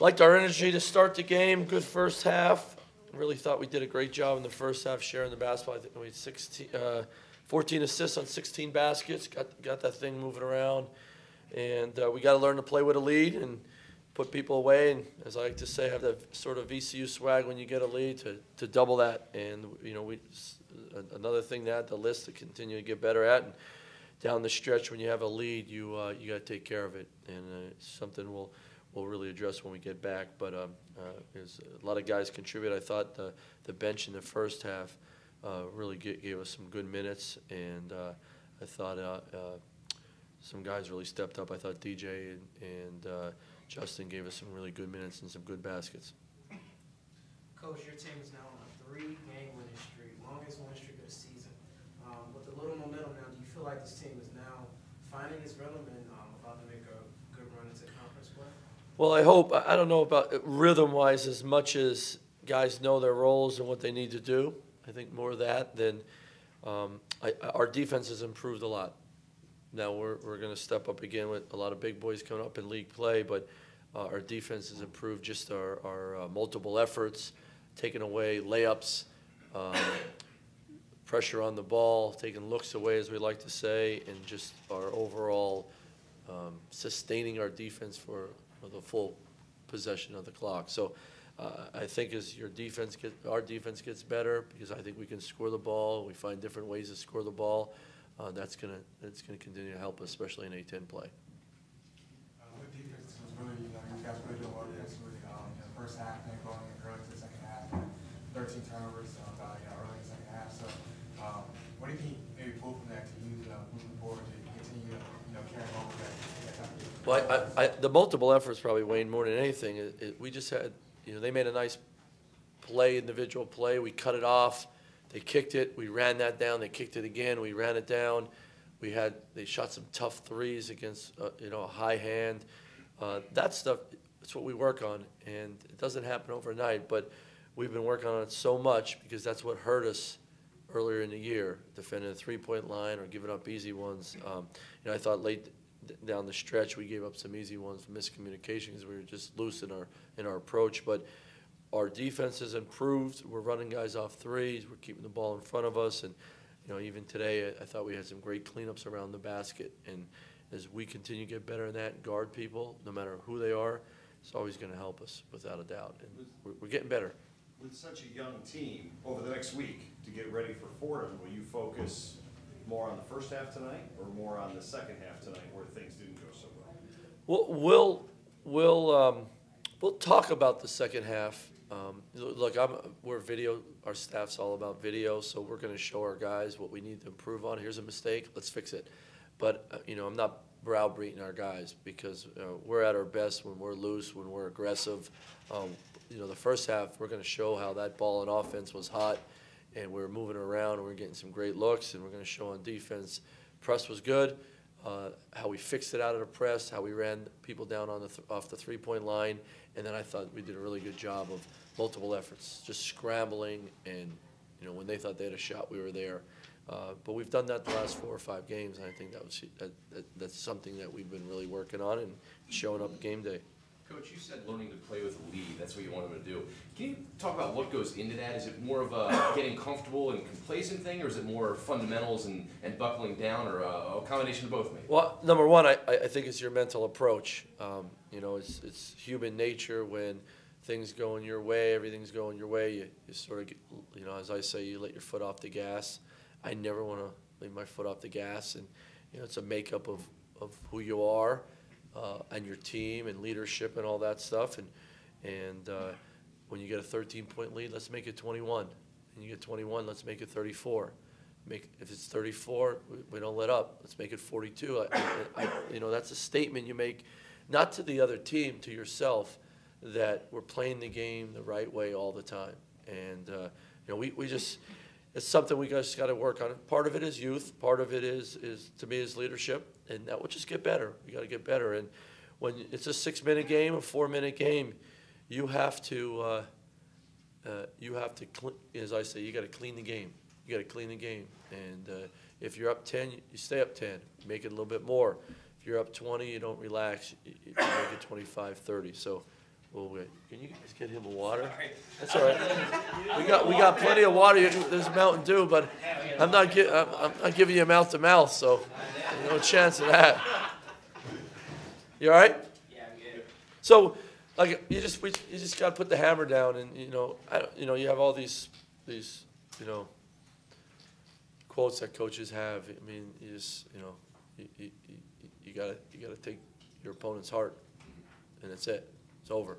Liked our energy to start the game. Good first half. Really thought we did a great job in the first half sharing the basketball. I think we had 14 assists on 16 baskets. Got that thing moving around. And we got to learn to play with a lead and put people away. And as I like to say, have that sort of VCU swag when you get a lead to double that. And, you know, another thing to add to the list to continue to get better at. And down the stretch, when you have a lead, you got to take care of it. And it's something we'll really address when we get back. But there's a lot of guys contribute. I thought the bench in the first half really gave us some good minutes, and I thought some guys really stepped up. I thought DJ and Justin gave us some really good minutes and some good baskets. Coach, your team is now on a 3-game winning streak, longest winning streak of the season. With a little momentum now, do you feel like this team is now finding its rhythm and about to make a good run into conference play? Well, I hope. I don't know about rhythm-wise as much as guys know their roles and what they need to do. I think more of that than our defense has improved a lot. Now we're going to step up again with a lot of big boys coming up in league play, but our defense has improved. Just our multiple efforts, taking away layups, pressure on the ball, taking looks away, as we like to say, and just our overall sustaining our defense for the full possession of the clock. So I think as our defense gets better, because I think we can score the ball, we find different ways to score the ball. That's gonna continue to help us, especially in A-10 play. With defense, was really, you guys really doing well defensively. In the first half, and going early to the second half, 13 turnovers early in the second half. So, what do you think maybe pull from that to use moving forward to continue, carrying on with that type of game? Well, the multiple efforts probably, Wayne, more than anything. We just had, they made a nice play, individual play. We cut it off. They kicked it. We ran that down. They kicked it again. We ran it down. They shot some tough threes against, a high hand. That stuff, it's what we work on, and it doesn't happen overnight. But we've been working on it so much because that's what hurt us earlier in the year, defending the three-point line or giving up easy ones. I thought late down the stretch we gave up some easy ones, miscommunication, because we were just loose in our approach. But our defense has improved. We're running guys off threes. We're keeping the ball in front of us. And, even today I thought we had some great cleanups around the basket. And as we continue to get better in that and guard people, no matter who they are, it's always going to help us, without a doubt. And we're getting better. With such a young team, over the next week, to get ready for Fordham, will you focus more on the first half tonight or more on the second half tonight where things didn't go so well? We'll talk about the second half. Look, we're video. Our staff's all about video, so we're going to show our guys what we need to improve on. Here's a mistake. Let's fix it. But I'm not browbeating our guys, because we're at our best when we're loose, when we're aggressive. The first half, we're going to show how that ball in offense was hot, and we're moving around, and we're getting some great looks, and we're going to show on defense. Press was good. How we fixed it out of the press, how we ran people down on off the three-point line, and then I thought we did a really good job of multiple efforts, just scrambling, and when they thought they had a shot, we were there. But we've done that the last 4 or 5 games, and I think that's something that we've been really working on and showing up game day. Coach, you said learning to play with a lead. That's what you want them to do. Can you talk about what goes into that? Is it more of a getting comfortable and complacent thing, or is it more fundamentals and buckling down, or a combination of both, maybe? Well, number one, I think it's your mental approach. It's human nature. When things going your way, everything's going your way, you sort of get, as I say, you let your foot off the gas. I never want to leave my foot off the gas, and it's a makeup of who you are. And your team and leadership and all that stuff, and when you get a 13-point lead, let's make it 21. And you get 21, let's make it 34. If it's 34, we don't let up. Let's make it 42. That's a statement you make, not to the other team, to yourself, that we're playing the game the right way all the time. And we just, it's something we just got to work on. Part of it is youth. Part of it is to me, is leadership. And that will just get better. We got to get better. And when it's a 6-minute game, a 4-minute game, you have to, as I say, you got to clean the game. You got to clean the game. And if you're up 10, you stay up 10. Make it a little bit more. If you're up 20, you don't relax. You make it 25, 30. So Well, wait, can you guys get him a water? That's all right. We got plenty of water. There's Mountain Dew, but I'm not giving you mouth to mouth, so no chance of that. You all right? Yeah, I'm good. So, like, you just got to put the hammer down, and you have all these quotes that coaches have. I mean, you just you gotta take your opponent's heart, and that's it. It's over,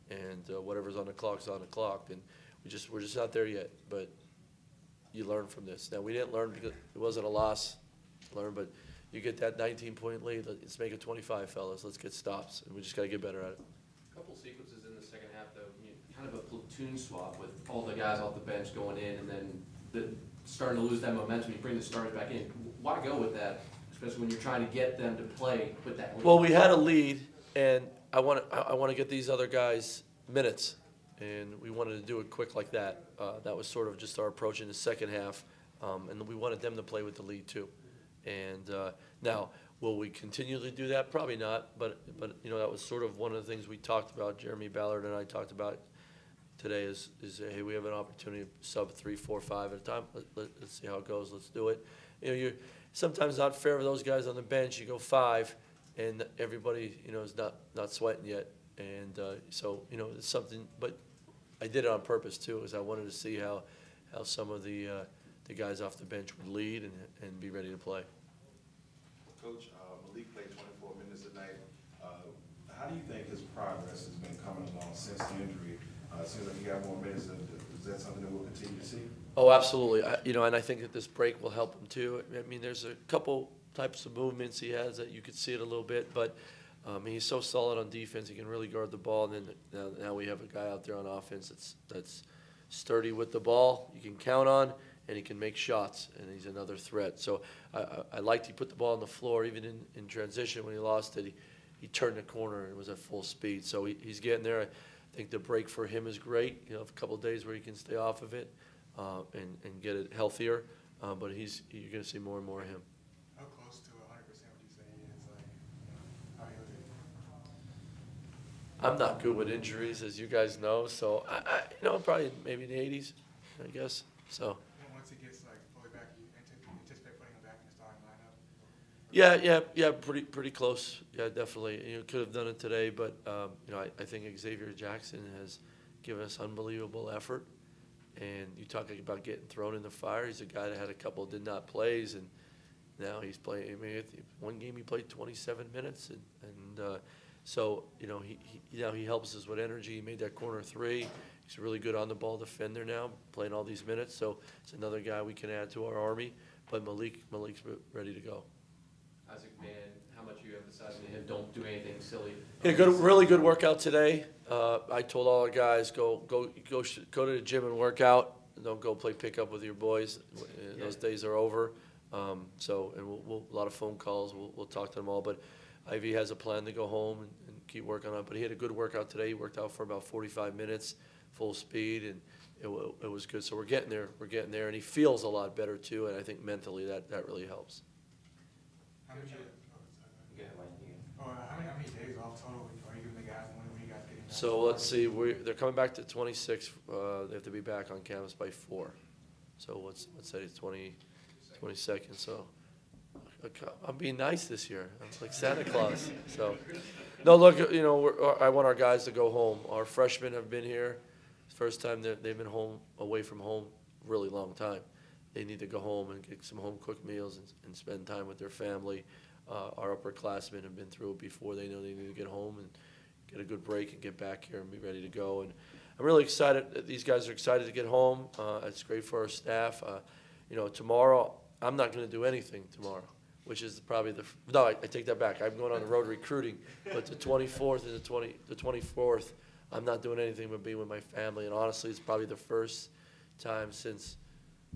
and whatever's on the clock's on the clock, and we're just not there yet. But you learn from this. Now we didn't learn because it wasn't a loss, but you get that 19-point lead. Let's make it 25, fellas. Let's get stops, and we just gotta get better at it. A couple sequences in the second half, though, kind of a platoon swap with all the guys off the bench going in, and then starting to lose that momentum. You bring the starters back in. Why go with that, especially when you're trying to get them to play with that lead? Well, we had a lead, and I want to get these other guys minutes, and we wanted to do it quick like that. That was sort of just our approach in the second half, and we wanted them to play with the lead too. And now, will we continually do that? Probably not, but that was sort of one of the things we talked about. Jeremy Ballard and I talked about today is hey, we have an opportunity to sub 3, 4, 5 at a time. Let's see how it goes. Let's do it. You're sometimes not fair for those guys on the bench. You go 5. And everybody, is not sweating yet, and so it's something. But I did it on purpose too, because I wanted to see how some of the guys off the bench would lead and be ready to play. Coach, Malik played 24 minutes tonight. How do you think his progress has been coming along since the injury? It seems like he got more minutes. Is that something that we'll continue to see? Oh, absolutely. And I think that this break will help him too. I mean, there's a couple types of movements he has that you could see it a little bit, but he's so solid on defense. He can really guard the ball. And then now we have a guy out there on offense that's sturdy with the ball. You can count on, and he can make shots, and he's another threat. So I liked he put the ball on the floor even in transition when he lost it. He turned the corner and was at full speed. So he's getting there. I think the break for him is great. A couple of days where he can stay off of it and get it healthier. But you're going to see more and more of him. How close to 100% would you say he is? How he looking? I'm not good with injuries, as you guys know. So probably maybe in the 80s, I guess. So. Once he gets fully back, you anticipate putting him back in the starting lineup? Yeah, pretty close. Yeah, definitely. Could have done it today, but I think Xavier Jackson has given us unbelievable effort. And you talk about getting thrown in the fire. He's a guy that had a couple did not plays, and now he's playing. I mean, one game he played 27 minutes, and so he helps us with energy. He made that corner 3. He's a really good on the ball defender now, playing all these minutes. So it's another guy we can add to our army. But Malik's ready to go. Isaac, man, how much are you emphasizing to him? Don't do anything silly. Yeah, really good workout today. I told all the guys go to the gym and work out. Don't go play pickup with your boys. Those days are over. And we'll a lot of phone calls. We'll talk to them all. But Ivy has a plan to go home and keep working on it. But he had a good workout today. He worked out for about 45 minutes, full speed, and it was good. So we're getting there. And he feels a lot better too. And I think mentally that really helps. How many days off total are you giving the guys when you guys getting back? So let's see. They're coming back to 26. They have to be back on campus by 4. So let's say it's 22nd. So I'm being nice this year. I'm like Santa Claus. So no, look. I want our guys to go home. Our freshmen have been here. First time they've been away from home, really long time. They need to go home and get some home-cooked meals and spend time with their family. Our upperclassmen have been through it before. They know they need to get home and get a good break and get back here and be ready to go. And I'm really excited. These guys are excited to get home. It's great for our staff. Tomorrow, I'm not going to do anything tomorrow, which is probably I take that back. I'm going on the road recruiting. But the 24th and the 24th, I'm not doing anything but being with my family. And honestly, it's probably the first time since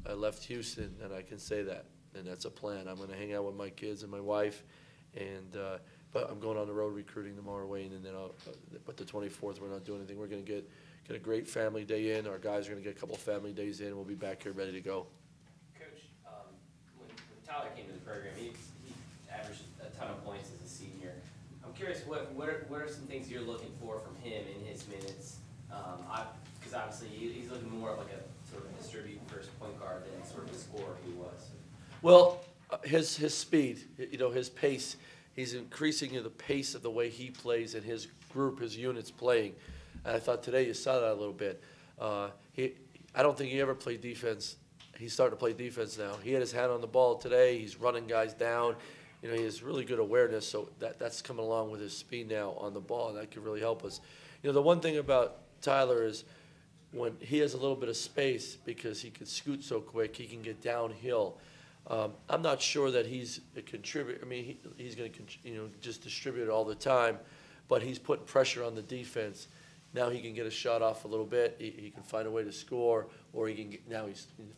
I left Houston that I can say that. And that's a plan. I'm going to hang out with my kids and my wife, but I'm going on the road recruiting tomorrow, Wayne, and then but the 24th we're not doing anything. We're going to get a great family day in. Our guys are going to get a couple of family days in. We'll be back here ready to go. Coach, when Tyler came to the program, he averaged a ton of points as a senior. I'm curious, what are some things you're looking for from him in his minutes? Because obviously he's looking more of like a sort of a distribute first point guard than sort of a scorer he was. Well, his speed, you know, his pace, he's increasing the pace of the way he plays and his group, his units playing. And I thought today you saw that a little bit. I don't think he ever played defense. He's starting to play defense now. He had his hand on the ball today. He's running guys down. You know, he has really good awareness, so that's coming along with his speed now on the ball, and that could really help us. You know, the one thing about Tyler is when he has a little bit of space, because he can scoot so quick, he can get downhill. I'm not sure that he's a contributor. I mean, he's going to, just distribute it all the time, but he's putting pressure on the defense. Now he can get a shot off a little bit. He can find a way to score, or he can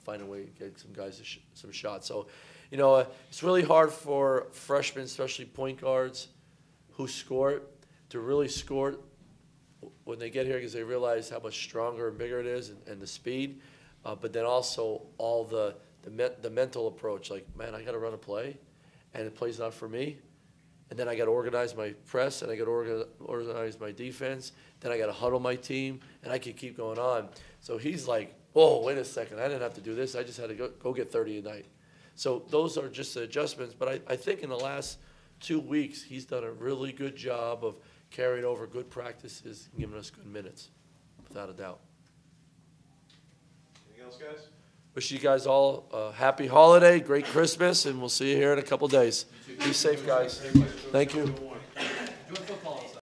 find a way to get some guys some shots. So, it's really hard for freshmen, especially point guards, who score to really score when they get here, because they realize how much stronger and bigger it is, and the speed. But then also all the mental approach, like, man, I got to run a play, and the play's not for me. And then I got to organize my press, and I got to organize my defense. Then I got to huddle my team, and I can keep going on. So he's like, whoa, wait a second, I didn't have to do this. I just had to go get 30 a night. So those are just the adjustments. But I think in the last 2 weeks, he's done a really good job of carrying over good practices and giving us good minutes, without a doubt. Anything else, guys? Wish you guys all a happy holiday, great Christmas, and we'll see you here in a couple days. Be safe, guys. Thank you. Enjoy football.